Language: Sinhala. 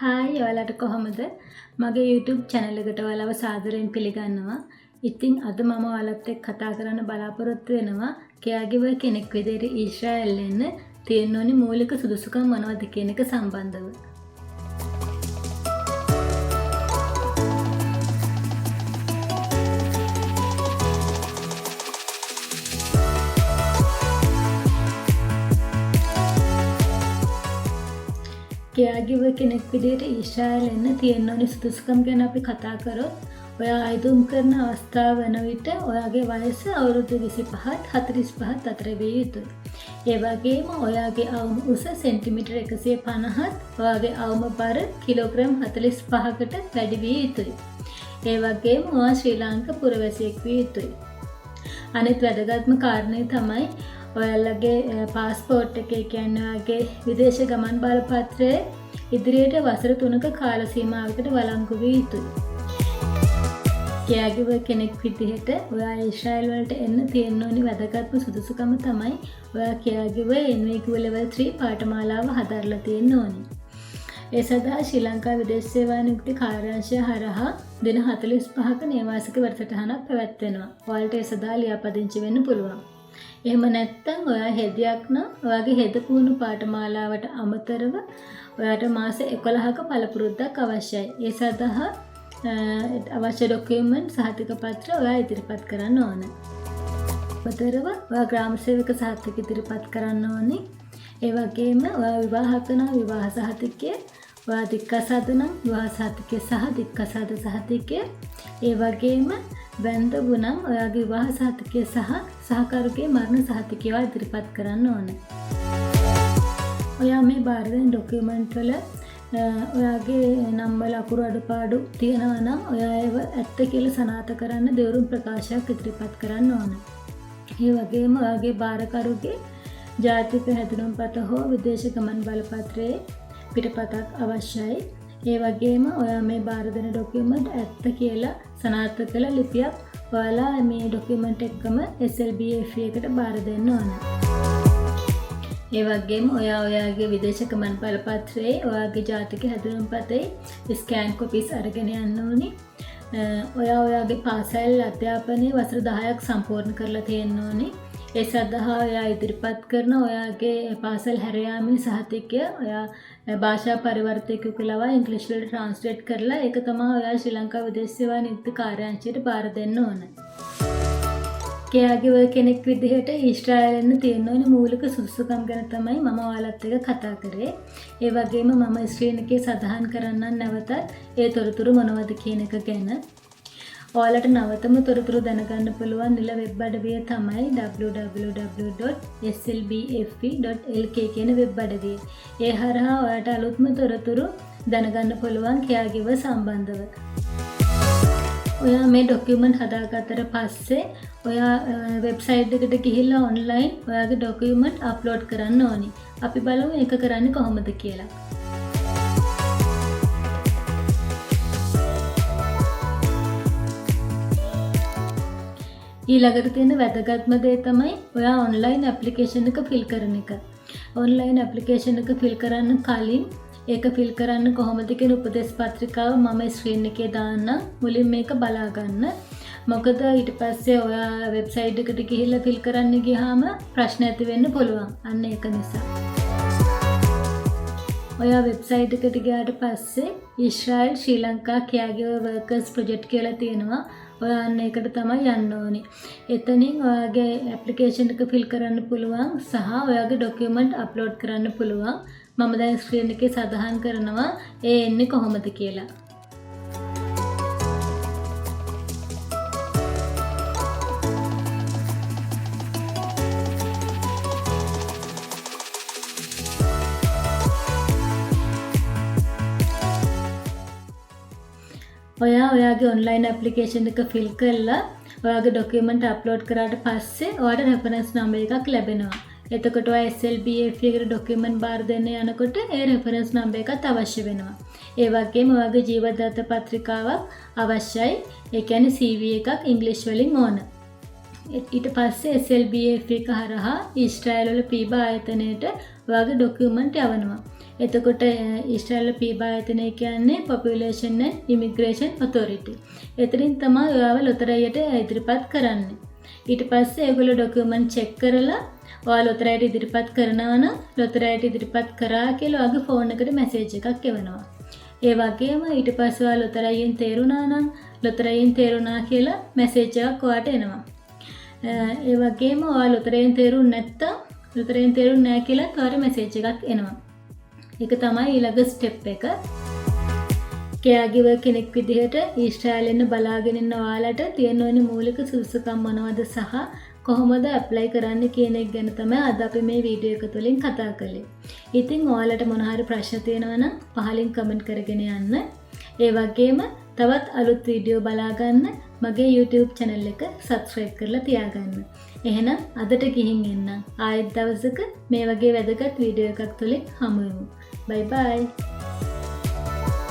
හායි ඔයාලට කොහොමද? මගේ YouTube channel එකට ඔයාලව සාදරයෙන් පිළිගන්නවා. ඉතින් අද මම ඔයාලත් එක්ක කතා කරන්න බලාපොරොත්තු වෙනවා caregiver කෙනෙක් විදිහට ඊශ්‍රායෙල් එන්න තියෙන ඕනි මූලික සුදුසුකම් මොනවද කියන එක සම්බන්ධව. caregiver කෙනෙක් විදිහට ඊශ්‍රායෙල් එන්න තියෙන ඕනි සුදුසුකම් ගැන අපි කතා කරොත් ඔයා අයිදුම් කරන අවස්ථාව වන විට ඔයාගේ වයස අවුරුදු 25ත් 45ත් අතර විය යුතුයි. ඒ වගේම ඔයාගේ අවම උස සෙන්ටිමීටර් 150ත් ඔයාගේ අවම බර කිලෝග්‍රෑම් 45කට වැඩි විය යුතුයි. ඒ වගේම ඔයා ශ්‍රී ලාංකික පුරවැසියෙක් විය යුතුයි. අනිත් වැදගත්ම කාරණේ තමයි ඔයාලගේ පාස්පෝර්ට් එක කියන්නේ ඔයාගේ විදේශ ගමන් බලපත්‍රය ඉදිරියට වසර 3ක කාල සීමාවකට වළංගු විය යුතුයි. caregiver කෙනෙක් විදිහට ඔයා ඊශ්‍රායෙල් වලට එන්න තියෙන ඕනි වැදගත්ම සුදුසුකම තමයි ඔයා caregiver NVQ level 3 පාඨමාලාව හදාරලා තියෙන්න ඕනි. ඒ සඳහා ශ්‍රී ලංකා විදේශ සේවා නියුක්ති කාර්යාංශය හරහා දින 45ක නේවාසික වැඩසටහනක් පැවැත්වෙනවා. ඔයාලට ඒ සඳහා ලියාපදිංචි වෙන්න පුළුවන්. එහෙම නැත්නම් ඔයා හෙදියක් නම් ඔයාගේ හෙද පුහුණු පාඨමාලාවට අමතරව ඔයාට මාස 11ක පළපුරුද්දක් අවශ්‍යයි. ඒ සඳහා අවශ්‍ය ඩොකියුමන්ට් සහතික පත්‍ර ඔයා ඉදිරිපත් කරන්න ඕන. අමතරව ඔයා ග්‍රාම සේවක සහතික ඉදිරිපත් කරන්න ඕනේ. ඒ වගේම ඔයා විවාහක නම් විවාහ සහතිකය, ඔයා දික්කසාද නම් විවාහ සහතිකය සහ දික්කසාද සහතිකය, ඒ වගේම බැඳපු නම් ඔයාගේ විවාහ සහතිකය සහ සහකරුගේ මරණ සහතිකය ඉදිරිපත් කරන්න ඕන. ඔයා මේ බාර දෙන ඩොකියුමන්ට් වල ඔයාගේ නම්බර අකුරු අඩුපාඩු තියෙනවා නම් ඔයා ඒව ඇත්ත කියලා සනාථ කරන්න දෙවරුම් ප්‍රකාශයක් ඉදිරිපත් කරන්න ඕන. ඒ වගේම ඔයාගේ බාරකරුගේ ජාතික හැඳුනුම්පත හෝ විදේශ ගමන් බලපත්‍රයේ පිටපතක් අවශ්‍යයි. ඒ වගේම ඔයා මේ බාර දෙන ඩොකියුමන්ට් ඇත්ත කියලා සනාථ කළ ලිපියක් ඔයාලා මේ ඩොකියුමන්ට් එක්කම SLBFE එකට බාර දෙන්න ඕන. ඒ වගේම ඔයාගේ විදේශ ගමන් බලපත්‍රයේ ඔයාගේ ජාතික හැඳුනුම්පතේ ස්කෑන් කොපිස් අරගෙන යන්න ඕනි. ඔයාගේ පාසල් අධ්‍යාපනයේ වසර 10ක් සම්පූර්ණ කරලා තියෙන්න ඕනි. ඒ සඳහා ඔයා ඉදිරිපත් කරන ඔයාගේ පාසල් හැර යාමේ සහතිකය ඔයා භාෂා පරිවර්තකයෙකු ලවා ඉංග්‍රීසි වලට ට්‍රාන්ස්ලේට් කරලා ඒක තමයි ඔයා ශ්‍රී ලංකා විදේශ සේවා නියුක්ති කාර්යාංශයට බාර දෙන්න ඕන. caregiver කෙනෙක් විදිහට ඊශ්‍රායෙල් එන්න තියෙන ඕනේ මූලික සුදුසුකම් ගැන තමයි මම ඔයාලත් එක්ක කතා කරේ. ඒ වගේම මම ස්ක්‍රීන් එකේ සඳහන් කරන්නම් නැවතත් ඒ තොරතුරු මොනවද කියන එක ගැන. ඔයාලට නවතම තොරතුරු දැනගන්න පුළුවන් නිල වෙබ් අඩවිය තමයි www.slbfe.lk කියන වෙබ් අඩවිය. ඒ හරහා ඔයාලට අලුත්ම තොරතුරු දැනගන්න පුළුවන් caregiver සම්බන්ධව. ඔයා මේ ඩොකියුමන්ට් හදාගත්තට පස්සේ ඔයා වෙබ්සයිට් එකට ගිහිල්ලා ඔන්ලයින් ඔයාගේ ඩොකියුමන්ට් අප්ලෝඩ් කරන්න ඕනි. අපි බලමු ඒක කරන්නේ කොහොමද කියලා. ඊළඟට තියෙන වැදගත්ම දේ තමයි ඔයා ඔන්ලයින් ඇප්ලිකේෂන් එක ෆිල් කරන එක. ඔන්ලයින් ඇප්ලිකේෂන් එක ෆිල් කරන්න කලින් ඒක ෆිල් කරන්න කොහොමද කියන උපදේශ පත්‍රිකාව මම ස්ක්‍රීන් එකේ දාන්නම්. මුලින් මේක බලා ගන්න. මොකද ඊට පස්සේ ඔයා වෙබ්සයිට් එකට ගිහිල්ලා ෆිල් කරන්න ගියාම ප්‍රශ්න ඇති වෙන්න පුළුවන්. අන්න ඒක නිසා. ඔයා වෙබ්සයිට් එකට ගියාට පස්සේ ඊශ්‍රායෙල් ශ්‍රී ලංකා caregiver workers project කියලා තියෙනවා. ඔයා අන්න ඒකට තමයි යන්න ඕනේ. එතනින් ඔයාගේ ඇප්ලිකේෂන් එක ෆිල් කරන්න පුළුවන් සහ ඔයාගේ ඩොකියුමන්ට් අප්ලෝඩ් කරන්න පුළුවන්. මම දැන් ස්ක්‍රීන් එකේ සඳහන් කරනවා ඒ එන්නේ කොහොමද කියලා. ඔයාගේ ඔන්ලයින් ඇප්ලිකේෂන් එක ෆිල් කරලා ඔයාගේ ඩොකියුමන්ට් අප්ලෝඩ් කරාට පස්සේ ඔයාලට රෙෆරන්ස් නම්බර් එකක් ලැබෙනවා. එතකොට ඔයා SLBFE එකට ඩොකියුමන්ට් බාර දෙන්න යනකොට ඒ රෙෆරන්ස් නම්බර් එකත් අවශ්‍ය වෙනවා. ඒ වගේම ඔයාගේ ජීවදත්ත පත්‍රිකාවක් අවශ්‍යයි. ඒ කියන්නේ CV එකක් ඉංග්‍රීසි වලින් ඕන. ඊට පස්සේ SLBFE එක හරහා ඊශ්‍රායෙල් වල පීබා ආයතනයට ඔයාගේ ඩොකියුමන්ට් යවනවා. එතකොට ඊශ්‍රායල් පීබා ආයතනය කියන්නේ Population and Immigration Authority. එතනින් තමයි ඔයාව ලොතරැයියට ඉදිරිපත් කරන්නේ. ඊට පස්සේ ඒගොල්ලෝ ડોකියුමන්ට් චෙක් කරලා ඔයා ලොතරැයියට ඉදිරිපත් කරනවා නම් ලොතරැයියට ඉදිරිපත් කරා කියලා ඔයාගේ ෆෝන් එකට මැසේජ් එකක් එවනවා. ඒ වගේම ඊට පස්සේ ඔයා ලොතරැයියෙන් තේරුණා නම් ලොතරැයියෙන් තේරුණා කියලා මැසේජ් එකක් ඔයාට එනවා. ඒ වගේම ඔයා ලොතරැයියෙන් තේරුන්නේ නැත්තම් ලොතරැයියෙන් තේරුන්නේ නැහැ කියලා ඔයාට මැසේජ් එකක් එනවා. ඒක තමයි ඊළඟ ස්ටෙප් එක. කෙයාගිවර් කෙනෙක් විදිහට ඊශ්‍රායලෙන් බලාගෙන ඉන්න ඔයාලට තියෙන ඕනේ මූලික සුදුසුකම් මොනවද සහ කොහොමද ඇප්ලයි කරන්න කියන එක ගැන තමයි අද අපි මේ වීඩියෝ එක තුලින් කතා කළේ. ඉතින් ඔයාලට මොන හරි ප්‍රශ්න තියෙනවා නම් පහලින් කමෙන්ට් කරගෙන යන්න. ඒ වගේම තවත් අලුත් වීඩියෝ බලා ගන්න මගේ YouTube channel එක subscribe කරලා තියාගන්න. එහෙනම් අදට ගිහින් එන්න. ආයෙත් දවසක මේ වගේ වැදගත් වීඩියෝ එකක් තුලින් හමු වෙමු. Bye bye.